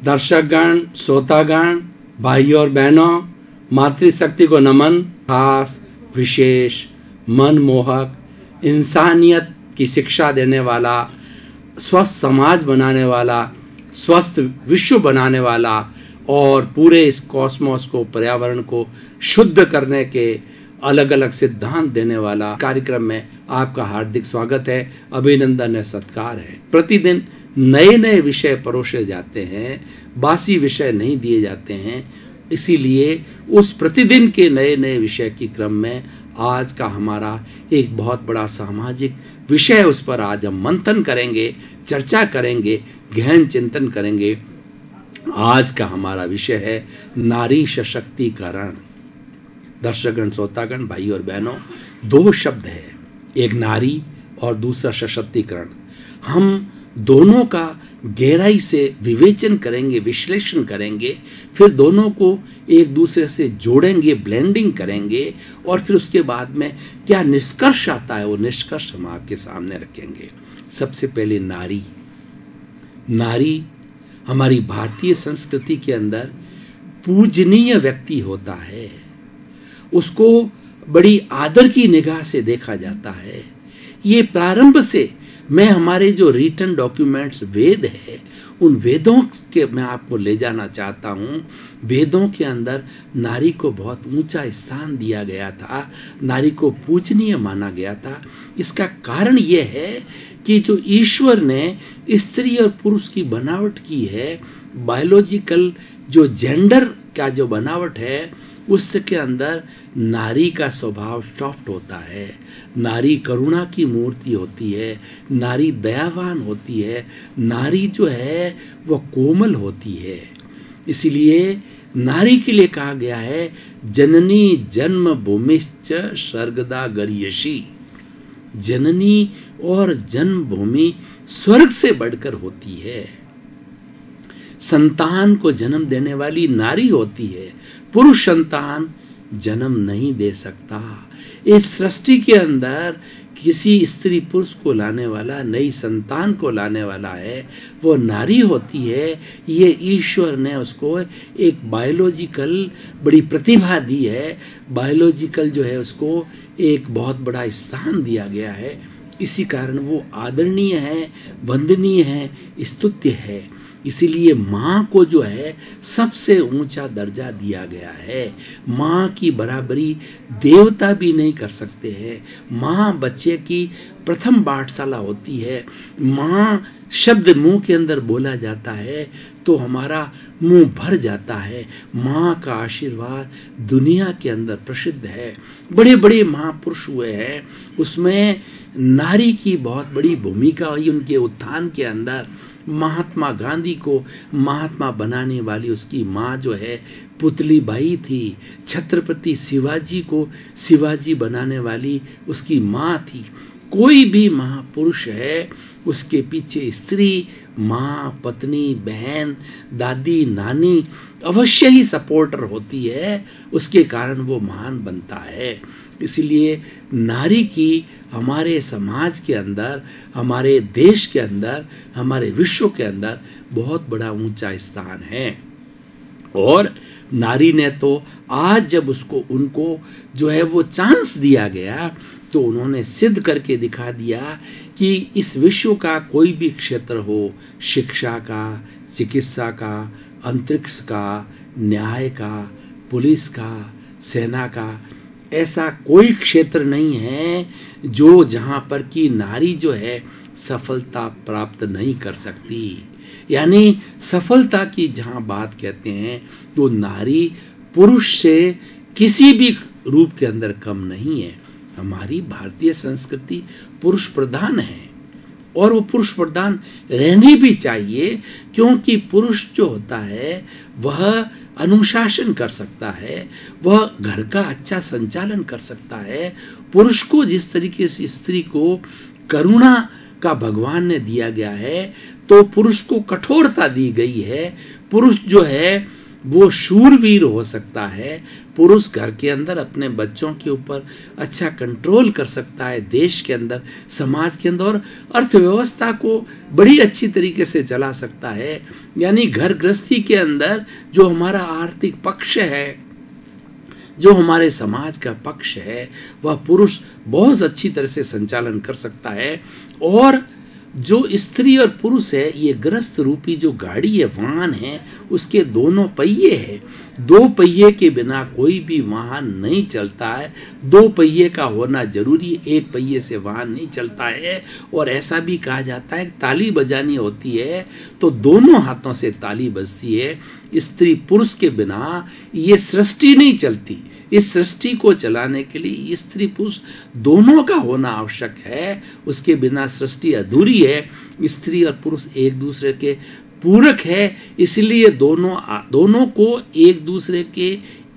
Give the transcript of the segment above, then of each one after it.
दर्शकगण, श्रोतागण, भाई और बहनों, मातृशक्ति को नमन। खास, विशेष, मनमोहक, इंसानियत की शिक्षा देने वाला, स्वस्थ समाज बनाने वाला, स्वस्थ विश्व बनाने वाला और पूरे इस कॉस्मोस को, पर्यावरण को शुद्ध करने के अलग अलग सिद्धांत देने वाला कार्यक्रम में आपका हार्दिक स्वागत है, अभिनंदन है, सत्कार है। प्रतिदिन नए नए विषय परोसे जाते हैं, बासी विषय नहीं दिए जाते हैं। इसीलिए उस प्रतिदिन के नए नए विषय के क्रम में आज का हमारा एक बहुत बड़ा सामाजिक विषय, उस पर आज हम मंथन करेंगे, चर्चा करेंगे, गहन चिंतन करेंगे। आज का हमारा विषय है नारी सशक्तिकरण। दर्शकगण, श्रोतागण, भाई और बहनों, दो शब्द है, एक नारी और दूसरा सशक्तिकरण। हम दोनों का गहराई से विवेचन करेंगे, विश्लेषण करेंगे, फिर दोनों को एक दूसरे से जोड़ेंगे, ब्लेंडिंग करेंगे और फिर उसके बाद में क्या निष्कर्ष आता है वो निष्कर्ष हम आपके सामने रखेंगे। सबसे पहले नारी। नारी हमारी भारतीय संस्कृति के अंदर पूजनीय व्यक्ति होता है, उसको बड़ी आदर की निगाह से देखा जाता है। ये प्रारंभ से मैं हमारे जो रिटन डॉक्यूमेंट्स वेद है, उन वेदों के मैं आपको ले जाना चाहता हूँ। वेदों के अंदर नारी को बहुत ऊंचा स्थान दिया गया था, नारी को पूजनीय माना गया था। इसका कारण यह है कि जो ईश्वर ने स्त्री और पुरुष की बनावट की है, बायोलॉजिकल जो जेंडर का जो बनावट है, उसके अंदर नारी का स्वभाव सॉफ्ट होता है, नारी करुणा की मूर्ति होती है, नारी दयावान होती है, नारी जो है वह कोमल होती है। इसलिए नारी के लिए कहा गया है जननी जन्म भूमिश्च स्वर्गदा गरियसी। जननी और जन्मभूमि स्वर्ग से बढ़कर होती है। संतान को जन्म देने वाली नारी होती है, पुरुष संतान जन्म नहीं दे सकता। इस सृष्टि के अंदर किसी स्त्री पुरुष को लाने वाला, नई संतान को लाने वाला है, वो नारी होती है। ये ईश्वर ने उसको एक बायोलॉजिकल बड़ी प्रतिभा दी है, बायोलॉजिकल जो है उसको एक बहुत बड़ा स्थान दिया गया है। इसी कारण वो आदरणीय है, वंदनीय है, स्तुत्य है। इसीलिए माँ को जो है सबसे ऊंचा दर्जा दिया गया है। माँ की बराबरी देवता भी नहीं कर सकते हैं। माँ बच्चे की प्रथम पाठशाला होती है। माँ शब्द मुंह के अंदर बोला जाता है तो हमारा मुंह भर जाता है। माँ का आशीर्वाद दुनिया के अंदर प्रसिद्ध है। बड़े बड़े महापुरुष हुए हैं, उसमें नारी की बहुत बड़ी भूमिका हुई। उनके उत्थान के अंदर महात्मा गांधी को महात्मा बनाने वाली उसकी माँ जो है पुतली बाई थी। छत्रपति शिवाजी को शिवाजी बनाने वाली उसकी माँ थी। कोई भी महापुरुष है, उसके पीछे स्त्री, माँ, पत्नी, बहन, दादी, नानी अवश्य ही सपोर्टर होती है। उसके कारण वो महान बनता है। इसलिए नारी की हमारे समाज के अंदर, हमारे देश के अंदर, हमारे विश्व के अंदर बहुत बड़ा ऊंचा स्थान है। और नारी ने तो आज जब उनको जो है वो चांस दिया गया, तो उन्होंने सिद्ध करके दिखा दिया कि इस विश्व का कोई भी क्षेत्र हो, शिक्षा का, चिकित्सा का, अंतरिक्ष का, न्याय का, पुलिस का, सेना का, ऐसा कोई क्षेत्र नहीं है जो जहां पर कि नारी जो है सफलता प्राप्त नहीं कर सकती। यानी सफलता की जहां बात कहते हैं तो नारी पुरुष से किसी भी रूप के अंदर कम नहीं है। हमारी भारतीय संस्कृति पुरुष प्रधान है और वो पुरुष प्रधान रहनी भी चाहिए, क्योंकि पुरुष जो होता है वह अनुशासन कर सकता है, वह घर का अच्छा संचालन कर सकता है। पुरुष को जिस तरीके से स्त्री को करुणा का भगवान ने दिया गया है, तो पुरुष को कठोरता दी गई है। पुरुष जो है वो शूरवीर हो सकता है, पुरुष घर के अंदर अपने बच्चों के ऊपर अच्छा कंट्रोल कर सकता है, देश के अंदर, समाज के अंदर, और अर्थव्यवस्था को बड़ी अच्छी तरीके से चला सकता है। यानी घर गृहस्थी के अंदर जो हमारा आर्थिक पक्ष है, जो हमारे समाज का पक्ष है, वह पुरुष बहुत अच्छी तरह से संचालन कर सकता है। और जो स्त्री और पुरुष है, ये गृहस्थ रूपी जो गाड़ी है, वाहन है, उसके दोनों पहिए हैं। दो पहिए के बिना कोई भी वाहन नहीं चलता है, दो पहिए का होना जरूरी है, एक पहिए से वाहन नहीं चलता है। और ऐसा भी कहा जाता है ताली बजानी होती है तो दोनों हाथों से ताली बजती है। स्त्री पुरुष के बिना ये सृष्टि नहीं चलती। इस सृष्टि को चलाने के लिए स्त्री पुरुष दोनों का होना आवश्यक है, उसके बिना सृष्टि अधूरी है। स्त्री और पुरुष एक दूसरे के पूरक है, इसलिए दोनों को एक दूसरे के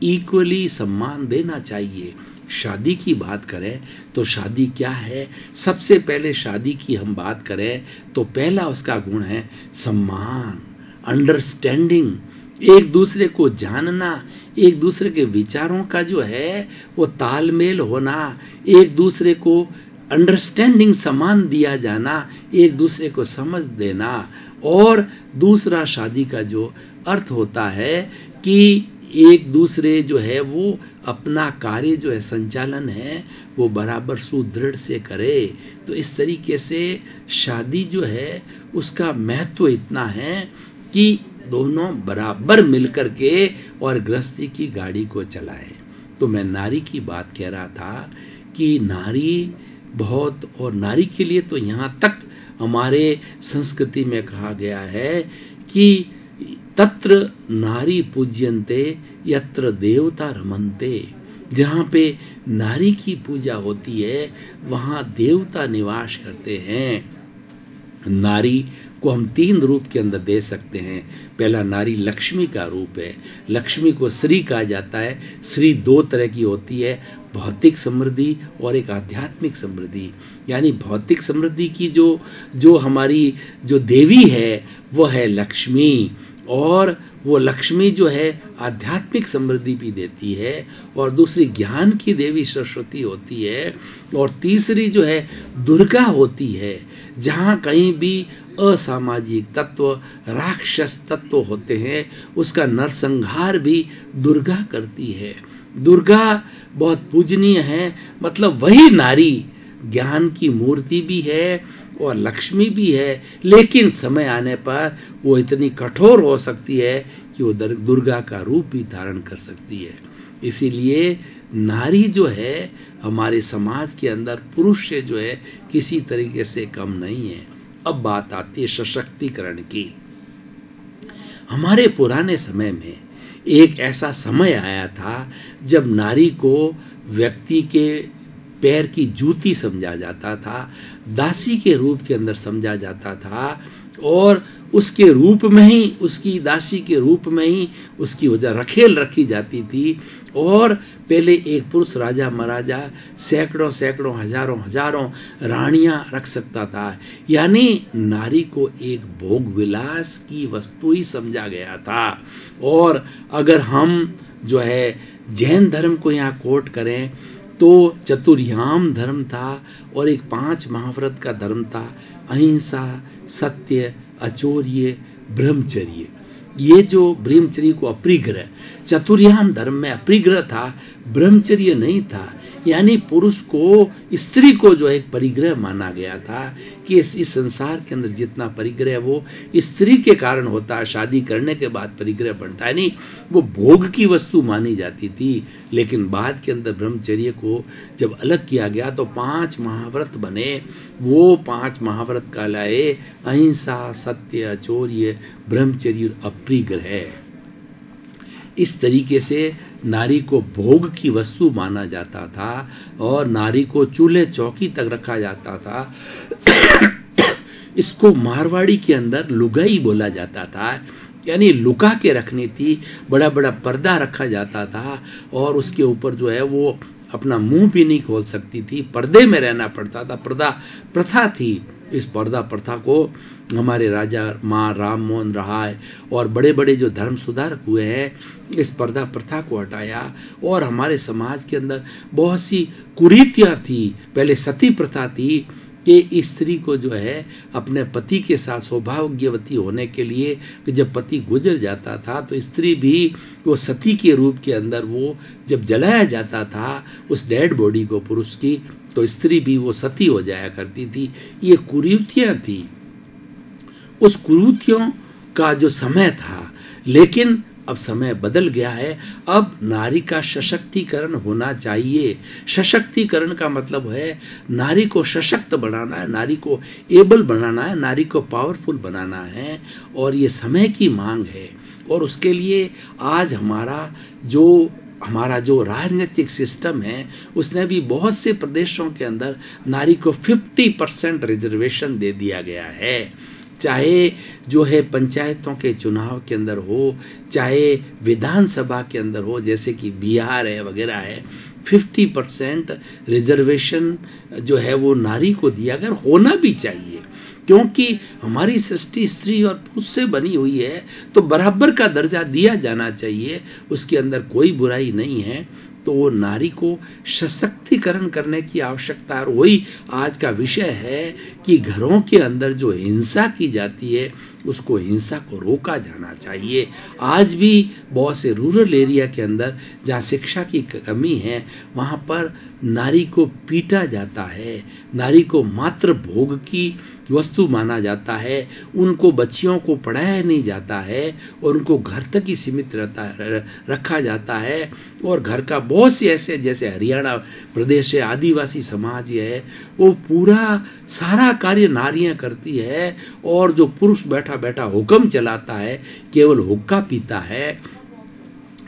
इक्वली सम्मान देना चाहिए। शादी की बात करें तो शादी क्या है? सबसे पहले शादी की हम बात करें तो पहला उसका गुण है सम्मान, अंडरस्टैंडिंग, एक दूसरे को जानना, एक दूसरे के विचारों का जो है वो तालमेल होना, एक दूसरे को अंडरस्टैंडिंग, सम्मान दिया जाना, एक दूसरे को समझ देना। और दूसरा शादी का जो अर्थ होता है कि एक दूसरे जो है वो अपना कार्य जो है संचालन है वो बराबर सुदृढ़ से करे। तो इस तरीके से शादी जो है उसका महत्व इतना है कि दोनों बराबर मिलकर के और गृहस्थी की गाड़ी को चलाए। तो मैं नारी की बात कह रहा था कि नारी बहुत, और नारी के लिए तो यहाँ तक हमारे संस्कृति में कहा गया है कि तत्र नारी पूज्यन्ते यत्र देवता रमन्ते। जहाँ पे नारी की पूजा होती है वहाँ देवता निवास करते हैं। नारी को हम तीन रूप के अंदर दे सकते हैं। पहला नारी लक्ष्मी का रूप है। लक्ष्मी को श्री कहा जाता है। श्री दो तरह की होती है, भौतिक समृद्धि और एक आध्यात्मिक समृद्धि। यानी भौतिक समृद्धि की जो हमारी जो देवी है वो है लक्ष्मी, और वो लक्ष्मी जो है आध्यात्मिक समृद्धि भी देती है। और दूसरी ज्ञान की देवी सरस्वती होती है। और तीसरी जो है दुर्गा होती है। जहाँ कहीं भी असामाजिक तत्व, राक्षस तत्व होते हैं उसका नरसंहार भी दुर्गा करती है। दुर्गा बहुत पूजनीय है, मतलब वही नारी ज्ञान की मूर्ति भी है और लक्ष्मी भी है, लेकिन समय आने पर वो इतनी कठोर हो सकती है कि वो दुर्गा का रूप भी धारण कर सकती है। इसीलिए नारी जो है हमारे समाज के अंदर पुरुष से जो है किसी तरीके से कम नहीं है। अब बात आती है सशक्तिकरण की। हमारे पुराने समय में एक ऐसा समय आया था जब नारी को व्यक्ति के पैर की जूती समझा जाता था, दासी के रूप के अंदर समझा जाता था, और उसके रूप में ही, उसकी दासी के रूप में ही उसकी वजह रखेल रखी जाती थी। और पहले एक पुरुष राजा महाराजा सैकड़ों सैकड़ों हजारों हजारों रानियां रख सकता था। यानी नारी को एक भोग विलास की वस्तु ही समझा गया था। और अगर हम जो है जैन धर्म को यहाँ कोट करें तो चतुर्याम धर्म था और एक 5 महाव्रत का धर्म था, अहिंसा, सत्य, अचौर्य, ब्रह्मचर्य। ये जो ब्रह्मचर्य को अपरिग्रह, चतुर्याम धर्म में अपरिग्रह था, ब्रह्मचर्य नहीं था। यानी पुरुष को, स्त्री को जो एक परिग्रह माना गया था कि इस संसार के अंदर जितना परिग्रह वो स्त्री के कारण होता है, शादी करने के बाद परिग्रह बढ़ता है, नहीं वो भोग की वस्तु मानी जाती थी। लेकिन बाद के अंदर ब्रह्मचर्य को जब अलग किया गया तो 5 महाव्रत बने। वो 5 महाव्रत कहलाए अहिंसा, सत्य, अचौर्य, ब्रह्मचर्य और अपरिग्रह। इस तरीके से नारी को भोग की वस्तु माना जाता था और नारी को चूल्हे चौकी तक रखा जाता था। इसको मारवाड़ी के अंदर लुगाई बोला जाता था, यानी लुका के रखनी थी। बड़ा बड़ा पर्दा रखा जाता था और उसके ऊपर जो है वो अपना मुंह भी नहीं खोल सकती थी, पर्दे में रहना पड़ता था। पर्दा प्रथा थी इस पर्दा प्रथा को हमारे राजा माँ राम मोहन राय और बड़े बड़े जो धर्म सुधारक हुए हैं, इस पर्दा प्रथा को हटाया। और हमारे समाज के अंदर बहुत सी कुरीतियाँ थी। पहले सती प्रथा थी कि स्त्री को जो है अपने पति के साथ सौभाग्यवती होने के लिए, कि जब पति गुजर जाता था तो स्त्री भी वो सती के रूप के अंदर, वो जब जलाया जाता था उस डेड बॉडी को पुरुष की, तो स्त्री भी वो सती हो जाया करती थी। ये कुरीतियाँ थी, उस कुरीतियों का जो समय था। लेकिन अब समय बदल गया है। अब नारी का सशक्तिकरण होना चाहिए। सशक्तिकरण का मतलब है नारी को सशक्त बनाना है, नारी को एबल बनाना है, नारी को पावरफुल बनाना है, और ये समय की मांग है। और उसके लिए आज हमारा जो राजनीतिक सिस्टम है, उसने भी बहुत से प्रदेशों के अंदर नारी को 50% रिजर्वेशन दे दिया गया है। चाहे जो है पंचायतों के चुनाव के अंदर हो, चाहे विधानसभा के अंदर हो, जैसे कि बिहार है वगैरह है, 50% रिजर्वेशन जो है वो नारी को दिया गया। होना भी चाहिए, क्योंकि हमारी सृष्टि स्त्री और पुरुष से बनी हुई है, तो बराबर का दर्जा दिया जाना चाहिए, उसके अंदर कोई बुराई नहीं है। तो वो नारी को सशक्तिकरण करने की आवश्यकता है। और वही आज का विषय है कि घरों के अंदर जो हिंसा की जाती है, उसको हिंसा को रोका जाना चाहिए। आज भी बहुत से रूरल एरिया के अंदर जहाँ शिक्षा की कमी है, वहाँ पर नारी को पीटा जाता है, नारी को मात्र भोग की वस्तु माना जाता है, उनको बच्चियों को पढ़ाया नहीं जाता है, और उनको घर तक ही सीमित रखा जाता है। और घर का बहुत से ऐसे, जैसे हरियाणा प्रदेश है, आदिवासी समाज है, वो पूरा सारा कार्य नारियां करती है, और जो पुरुष बैठा बैठा हुक्म चलाता है, केवल हुक्का पीता है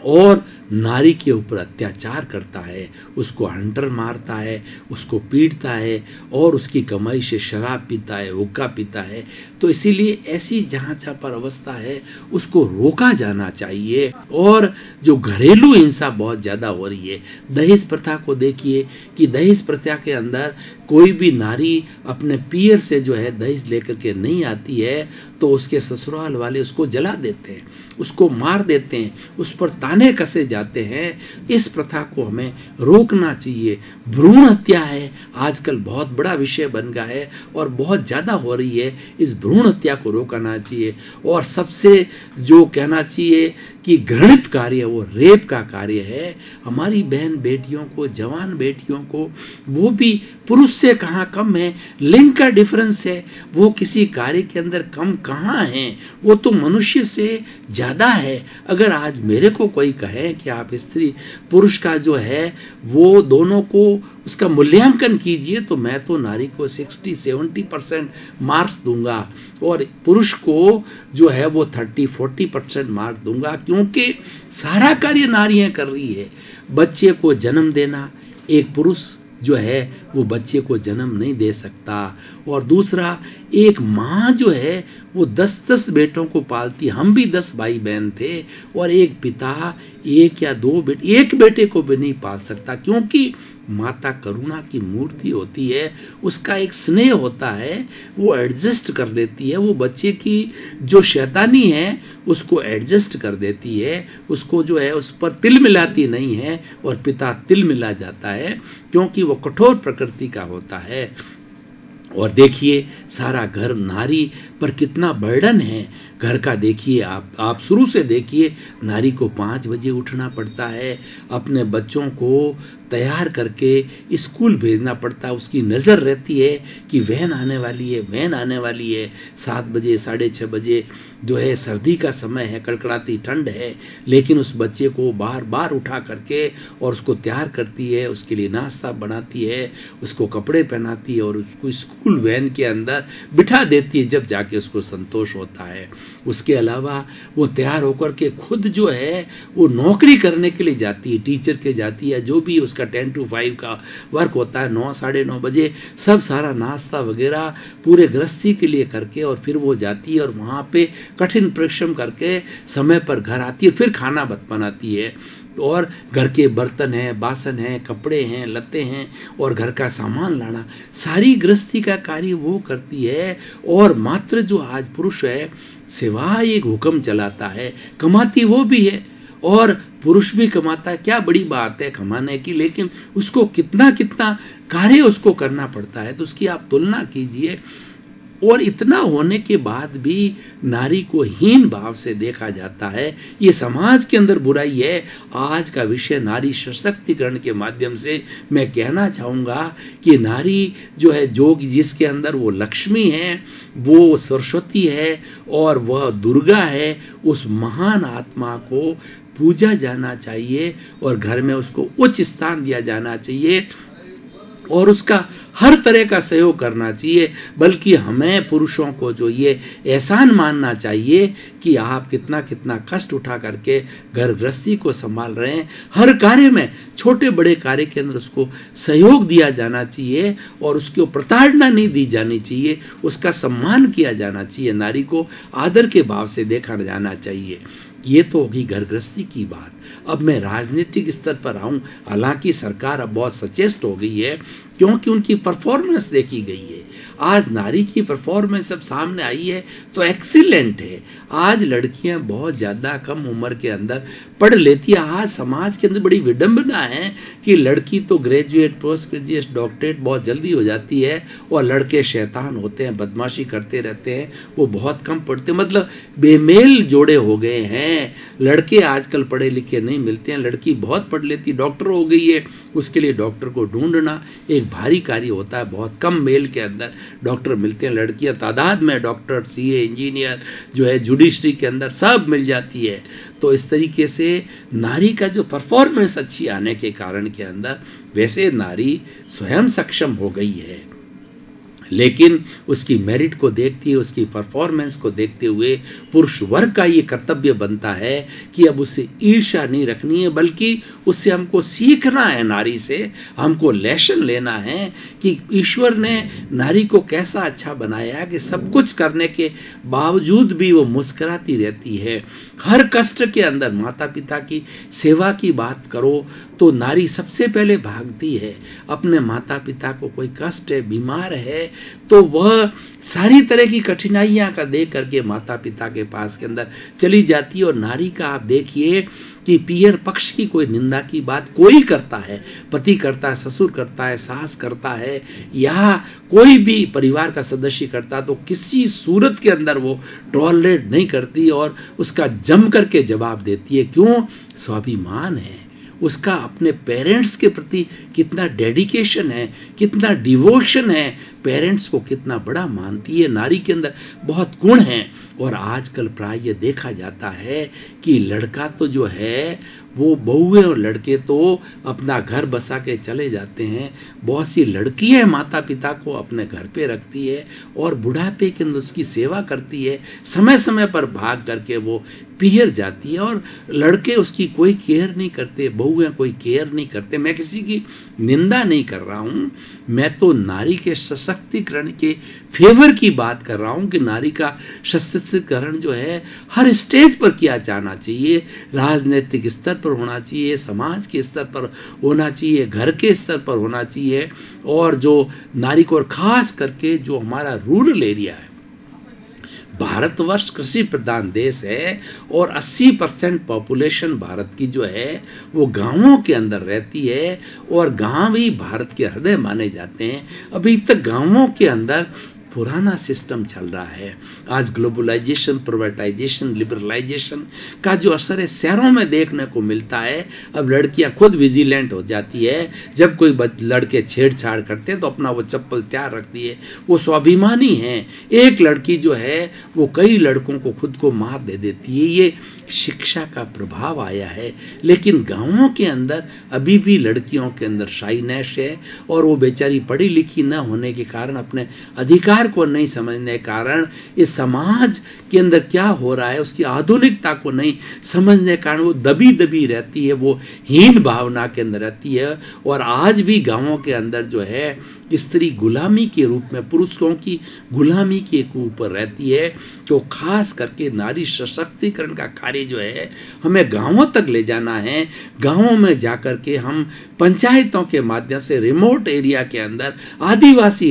और नारी के ऊपर अत्याचार करता है, उसको हंटर मारता है, उसको पीटता है, और उसकी कमाई से शराब पीता है, हुक्का पीता है। तो इसीलिए ऐसी जहाँ जहाँ पर अवस्था है, उसको रोका जाना चाहिए। और जो घरेलू हिंसा बहुत ज़्यादा हो रही है, दहेज प्रथा को देखिए कि दहेज प्रथा के अंदर कोई भी नारी अपने पियर से जो है दहेज लेकर के नहीं आती है, तो उसके ससुराल वाले उसको जला देते हैं, उसको मार देते हैं, उस पर ताने कसे जाते हैं। इस प्रथा को हमें रोकना चाहिए। भ्रूण हत्या है आजकल बहुत बड़ा विषय बन गया है और बहुत ज़्यादा हो रही है। इस भ्रूण हत्या को रोकना चाहिए। और सबसे जो कहना चाहिए कि घृणित कार्य वो रेप का कार्य है। हमारी बहन बेटियों को, जवान बेटियों को, वो भी पुरुष से कहाँ कम है, लिंग का डिफरेंस है, वो किसी कार्य के अंदर कम कहाँ हैं, वो तो मनुष्य से ज़्यादा है। अगर आज मेरे को कोई कहे कि आप स्त्री पुरुष का जो है वो दोनों को उसका मूल्यांकन कीजिए, तो मैं तो नारी को 60-70% मार्क्स दूंगा और पुरुष को जो है वो 30-40% मार्क्स दूंगा, क्योंकि सारा कार्य नारियां कर रही है। बच्चे को जन्म देना, एक पुरुष जो है वो बच्चे को जन्म नहीं दे सकता। और दूसरा, एक माँ जो है वो 10-10 बेटों को पालती। हम भी 10 भाई बहन थे और एक पिता 1 या 2 बेटे, एक बेटे को भी नहीं पाल सकता, क्योंकि माता करुणा की मूर्ति होती है, उसका एक स्नेह होता है, वो एडजस्ट कर देती है, वो बच्चे की जो शैतानी है उसको एडजस्ट कर देती है, उसको जो है उस पर तिल मिलाती नहीं है, और पिता तिल मिला जाता है क्योंकि वो कठोर प्रकृति का होता है। और देखिए सारा घर नारी पर कितना बर्डन है घर का। देखिए आप शुरू से देखिए, नारी को 5 बजे उठना पड़ता है, अपने बच्चों को तैयार करके स्कूल भेजना पड़ता है, उसकी नज़र रहती है कि वैन आने वाली है, वैन आने वाली है। 7 बजे 6:30 बजे जो है सर्दी का समय है, कड़कड़ाती ठंड है, लेकिन उस बच्चे को बार बार उठा करके और उसको तैयार करती है, उसके लिए नाश्ता बनाती है, उसको कपड़े पहनाती है और उसको स्कूल वैन के अंदर बिठा देती है, जब जाके उसको संतोष होता है। उसके अलावा वो तैयार होकर के खुद जो है वो नौकरी करने के लिए जाती है, टीचर के जाती है, जो भी उसका 10 to 5 का वर्क होता है, 9 साढ़े 9 बजे सब सारा नाश्ता वगैरह पूरे गृहस्थी के लिए करके और फिर वो जाती है और वहाँ पे कठिन परिश्रम करके समय पर घर आती है, फिर खाना बनाती है। और घर के बर्तन हैं, बासन हैं, कपड़े हैं, लत्ते हैं और घर का सामान लाना, सारी गृहस्थी का कार्य वो करती है। और मात्र जो आज पुरुष है सिवाय एक हुक्म चलाता है, कमाती वो भी है और पुरुष भी कमाता है। क्या बड़ी बात है कमाने की, लेकिन उसको कितना कितना कार्य उसको करना पड़ता है, तो उसकी आप तुलना कीजिए। और इतना होने के बाद भी नारी को हीन भाव से देखा जाता है, ये समाज के अंदर बुराई है। आज का विषय नारी सशक्तिकरण के माध्यम से मैं कहना चाहूँगा कि नारी जो है, जो जिसके अंदर वो लक्ष्मी है, वो सरस्वती है और वह दुर्गा है, उस महान आत्मा को पूजा जाना चाहिए और घर में उसको उच्च स्थान दिया जाना चाहिए और उसका हर तरह का सहयोग करना चाहिए। बल्कि हमें पुरुषों को जो ये एहसान मानना चाहिए कि आप कितना कितना कष्ट उठा करके घर गृहस्थी को संभाल रहे हैं, हर कार्य में, छोटे बड़े कार्य के अंदर उसको सहयोग दिया जाना चाहिए और उसको प्रताड़ना नहीं दी जानी चाहिए, उसका सम्मान किया जाना चाहिए, नारी को आदर के भाव से देखा जाना चाहिए। ये तो होगी घर गृहस्थी की बात। अब मैं राजनीतिक स्तर पर आऊं, हालांकि सरकार अब बहुत सचेत हो गई है क्योंकि उनकी परफॉर्मेंस देखी गई है। आज नारी की परफॉर्मेंस सब सामने आई है तो एक्सीलेंट है। आज लड़कियां बहुत ज़्यादा कम उम्र के अंदर पढ़ लेती है। आज समाज के अंदर बड़ी विडंबना है कि लड़की तो ग्रेजुएट, पोस्ट ग्रेजुएट, डॉक्टरेट बहुत जल्दी हो जाती है और लड़के शैतान होते हैं, बदमाशी करते रहते हैं, वो बहुत कम पढ़ते, मतलब बेमेल जोड़े हो गए हैं। लड़के आजकल पढ़े लिखे नहीं मिलते हैं, लड़की बहुत पढ़ लेती, डॉक्टर हो गई है, उसके लिए डॉक्टर को ढूंढना एक भारी कार्य होता है। बहुत कम मेल के अंदर डॉक्टर मिलते हैं, लड़कियां तादाद में डॉक्टर, सीए, इंजीनियर जो है जुडिशरी के अंदर सब मिल जाती है। तो इस तरीके से नारी का जो परफॉर्मेंस अच्छी आने के कारण के अंदर वैसे नारी स्वयं सक्षम हो गई है, लेकिन उसकी मेरिट को देखते हुए, उसकी परफॉर्मेंस को देखते हुए पुरुष वर्ग का ये कर्तव्य बनता है कि अब उससे ईर्ष्या नहीं रखनी है, बल्कि उससे हमको सीखना है, नारी से हमको लेसन लेना है कि ईश्वर ने नारी को कैसा अच्छा बनाया कि सब कुछ करने के बावजूद भी वो मुस्कुराती रहती है। हर कष्ट के अंदर माता पिता की सेवा की बात करो तो नारी सबसे पहले भागती है। अपने माता पिता को कोई कष्ट है, बीमार है, तो वह सारी तरह की कठिनाइयां का देख करके माता पिता के पास के अंदर चली जाती है। और नारी का आप देखिए कि पियर पक्ष की कोई निंदा की बात कोई करता है, पति करता है, ससुर करता है, सास करता है या कोई भी परिवार का सदस्य करता, तो किसी सूरत के अंदर वो टॉलरेट नहीं करती और उसका जम करके जवाब देती है। क्यों? स्वाभिमान है उसका, अपने पेरेंट्स के प्रति कितना डेडिकेशन है, कितना डिवोशन है, पेरेंट्स को कितना बड़ा मानती है। नारी के अंदर बहुत गुण हैं। और आजकल प्राय ये देखा जाता है कि लड़का तो जो है वो बहुएं और लड़के तो अपना घर बसा के चले जाते हैं। बहुत सी लड़कियां माता पिता को अपने घर पे रखती है और बुढ़ापे के अंदर उसकी सेवा करती है, समय समय पर भाग करके वो पियर जाती है और लड़के उसकी कोई केयर नहीं करते, बहुएं कोई केयर नहीं करते। मैं किसी की निंदा नहीं कर रहा हूँ, मैं तो नारी के सशक्तिकरण के फेवर की बात कर रहा हूँ कि नारी का सशक्तिकरण जो है हर स्टेज पर किया जाना चाहिए। राजनीतिक स्तर पर होना चाहिए, समाज के स्तर पर होना चाहिए, घर के स्तर पर होना चाहिए। और जो नारी को, और खास करके जो हमारा रूरल एरिया है, भारतवर्ष कृषि प्रधान देश है और 80% पॉपुलेशन भारत की जो है वो गांवों के अंदर रहती है और गांव ही भारत के हृदय माने जाते हैं। अभी तक गांवों के अंदर पुराना सिस्टम चल रहा है। आज ग्लोबलाइजेशन, प्राइवेटाइजेशन, लिबरलाइजेशन का जो असर है शहरों में देखने को मिलता है। अब लड़कियां खुद विजिलेंट हो जाती है, जब कोई लड़के छेड़छाड़ करते हैं तो अपना वो चप्पल तैयार रखती है, वो स्वाभिमानी है। एक लड़की जो है वो कई लड़कों को खुद को मार दे देती है। ये शिक्षा का प्रभाव आया है। लेकिन गांवों के अंदर अभी भी लड़कियों के अंदर शाइनेस है और वो बेचारी पढ़ी लिखी न होने के कारण, अपने अधिकार को नहीं समझने के कारण, इस समाज के अंदर क्या हो रहा है उसकी आधुनिकता को नहीं समझने के कारण वो दबी दबी रहती है, वो हीन भावना के अंदर रहती है। और आज भी गांवों के अंदर जो है स्त्री गुलामी के रूप में पुरुषों की गुलामी के ऊपर रहती है, तो खास करके नारी सशक्तिकरण का कार्य जो है हमें गांवों तक ले जाना है। गांवों में जाकर के हम पंचायतों के माध्यम से रिमोट एरिया के अंदर आदिवासी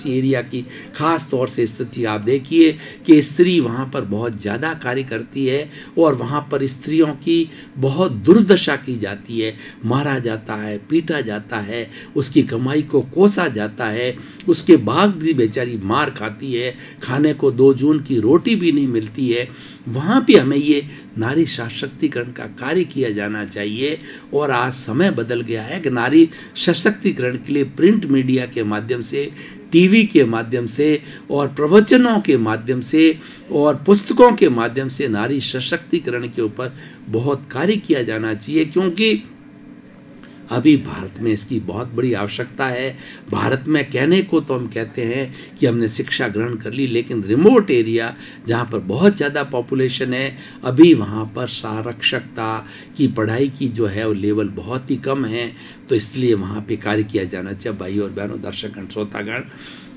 एरिया की खास तौर से स्थिति आप देखिए कि स्त्री वहाँ पर बहुत ज़्यादा कार्य करती है और वहाँ पर स्त्रियों की बहुत दुर्दशा की जाती है, मारा जाता है, पीटा जाता है, उसकी कमाई को कोसा जाता है, उसके बाद भी बेचारी मार खाती है, खाने को 2 जून की रोटी भी नहीं मिलती है। वहाँ भी हमें ये नारी सशक्तिकरण का कार्य किया जाना चाहिए। और आज समय बदल गया है कि नारी सशक्तिकरण के लिए प्रिंट मीडिया के माध्यम से, टीवी के माध्यम से और प्रवचनों के माध्यम से और पुस्तकों के माध्यम से नारी सशक्तिकरण के ऊपर बहुत कार्य किया जाना चाहिए, क्योंकि अभी भारत में इसकी बहुत बड़ी आवश्यकता है। भारत में कहने को तो हम कहते हैं कि हमने शिक्षा ग्रहण कर ली, लेकिन रिमोट एरिया जहाँ पर बहुत ज़्यादा पॉपुलेशन है, अभी वहाँ पर साक्षरता की पढ़ाई की जो है वो लेवल बहुत ही कम है। तो इसलिए वहाँ पे कार्य किया जाना चाहिए। भाई और बहनों, दर्शकगण, श्रोतागण,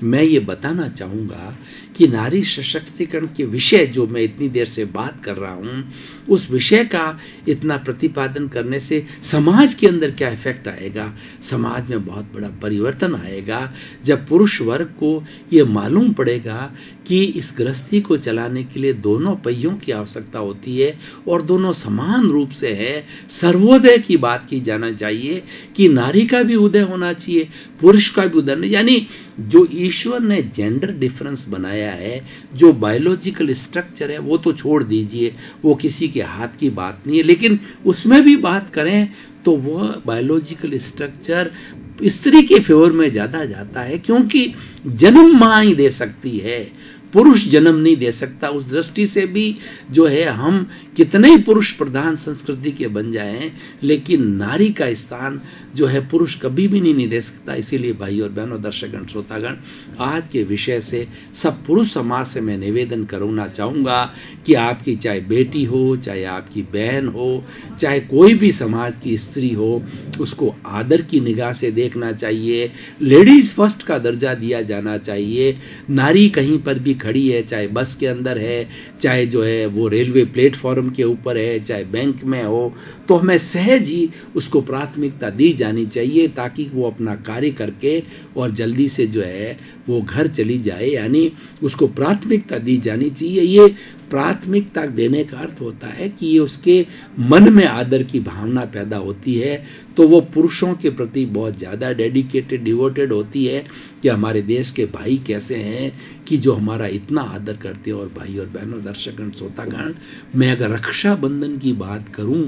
मैं ये बताना चाहूँगा कि नारी सशक्तिकरण के विषय जो मैं इतनी देर से बात कर रहा हूँ, उस विषय का इतना प्रतिपादन करने से समाज के अंदर क्या इफेक्ट आएगा, समाज में बहुत बड़ा परिवर्तन आएगा। जब पुरुष वर्ग को ये मालूम पड़ेगा कि इस गृहस्थी को चलाने के लिए दोनों पहियों की आवश्यकता होती है और दोनों समान रूप से है, सर्वोदय की बात की जाना चाहिए कि नारी का भी उदय होना चाहिए, पुरुष का भी उदय, यानी जो ईश्वर ने जेंडर डिफरेंस बनाया है, जो बायोलॉजिकल स्ट्रक्चर है, वो तो छोड़ दीजिए, वो किसी के हाथ की बात नहीं है, लेकिन उसमें भी बात करें तो वो बायोलॉजिकल स्ट्रक्चर स्त्री के फेवर में ज्यादा जाता है, क्योंकि जन्म मां ही दे सकती है, पुरुष जन्म नहीं दे सकता। उस दृष्टि से भी जो है हम कितने ही पुरुष प्रधान संस्कृति के बन जाएं, लेकिन नारी का स्थान जो है पुरुष कभी भी नहीं ले सकता। इसीलिए भाई और बहनों, दर्शकगण, श्रोतागण, आज के विषय से सब पुरुष समाज से मैं निवेदन करना चाहूँगा कि आपकी चाहे बेटी हो, चाहे आपकी बहन हो, चाहे कोई भी समाज की स्त्री हो, उसको आदर की निगाह से देखना चाहिए। लेडीज फर्स्ट का दर्जा दिया जाना चाहिए। नारी कहीं पर भी खड़ी है, चाहे बस के अंदर है, चाहे जो है वो रेलवे प्लेटफॉर्म के ऊपर है, चाहे बैंक में हो, तो हमें सहज ही उसको प्राथमिकता दी जानी चाहिए, ताकि वो अपना कार्य करके और जल्दी से जो है वो घर चली जाए, यानी उसको प्राथमिकता दी जानी चाहिए। ये प्राथमिकता देने का अर्थ होता है कि ये उसके मन में आदर की भावना पैदा होती है, तो वो पुरुषों के प्रति बहुत ज़्यादा डेडिकेटेड, डिवोटेड होती है कि हमारे देश के भाई कैसे हैं कि जो हमारा इतना आदर करते हैं। और भाई और बहनों, दर्शकगण, श्रोतागण, मैं अगर रक्षाबंधन की बात करूं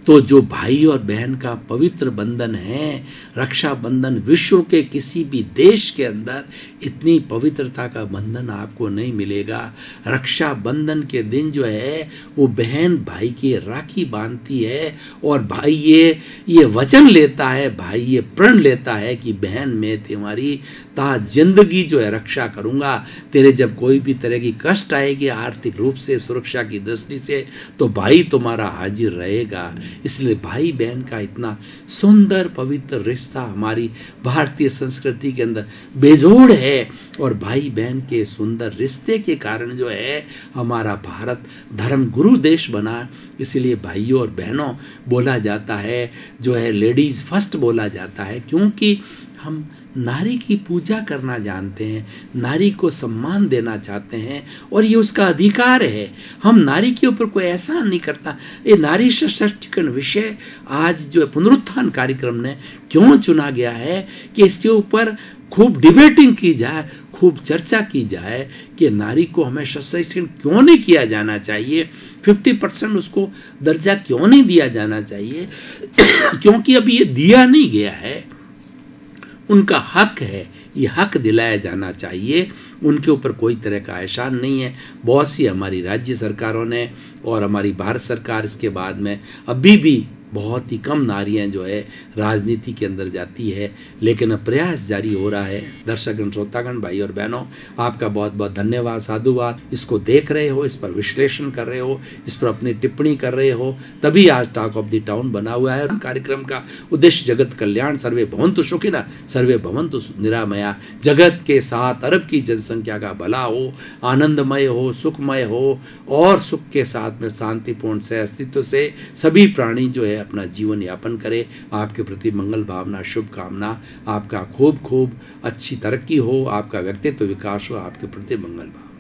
तो जो भाई और बहन का पवित्र बंधन है, रक्षाबंधन, विश्व के किसी भी देश के अंदर इतनी पवित्रता का बंधन आपको नहीं मिलेगा। रक्षाबंधन के दिन जो है वो बहन भाई की राखी बांधती है और भाई ये वचन लेता है, भाई ये प्रण लेता है कि बहन मैं तुम्हारी ता जिंदगी जो है रक्षा करूंगा। तेरे जब कोई भी तरह की कष्ट आएगी आर्थिक रूप से, सुरक्षा की दृष्टि से, तो भाई तुम्हारा हाजिर रहेगा। इसलिए भाई बहन का इतना सुंदर पवित्र रिश्ता हमारी भारतीय संस्कृति के अंदर बेजोड़ है, और भाई बहन के सुंदर रिश्ते के कारण जो है हमारा भारत धर्म गुरु देश बना। इसलिए भाइयों और बहनों बोला जाता है, जो है लेडीज फर्स्ट बोला जाता है, क्योंकि हम नारी की पूजा करना जानते हैं, नारी को सम्मान देना चाहते हैं, और ये उसका अधिकार है। हम नारी के ऊपर कोई एहसान नहीं करता। ये नारी सशक्तिकरण विषय आज जो पुनरुत्थान कार्यक्रम ने क्यों चुना गया है कि इसके ऊपर खूब डिबेटिंग की जाए, खूब चर्चा की जाए कि नारी को हमें सशक्तिकरण क्यों नहीं किया जाना चाहिए, 50% उसको दर्जा क्यों नहीं दिया जाना चाहिए क्योंकि अभी ये दिया नहीं गया है, उनका हक है, ये हक दिलाया जाना चाहिए। उनके ऊपर कोई तरह का एहसान नहीं है। बहुत सी हमारी राज्य सरकारों ने और हमारी भारत सरकार इसके बाद में अभी भी बहुत ही कम नारियां जो है राजनीति के अंदर जाती है, लेकिन अब प्रयास जारी हो रहा है। दर्शकगण, श्रोतागण, भाई और बहनों, आपका बहुत बहुत धन्यवाद, साधुवाद। इसको देख रहे हो, इस पर विश्लेषण कर रहे हो, इस पर अपनी टिप्पणी कर रहे हो, तभी आज टॉक ऑफ द टाउन बना हुआ है। कार्यक्रम का उद्देश्य जगत कल्याण, सर्वे भवन्तु सुखिनः, सर्वे भवन्तु निरामया। जगत के 7 अरब की जनसंख्या का भला हो, आनंदमय हो, सुखमय हो, और सुख के साथ में शांतिपूर्ण से अस्तित्व से सभी प्राणी जो है अपना जीवन यापन करे। आपके प्रति मंगल भावना, शुभकामना। आपका खूब खूब अच्छी तरक्की हो, आपका व्यक्तित्व विकास हो, आपके प्रति मंगल भाव।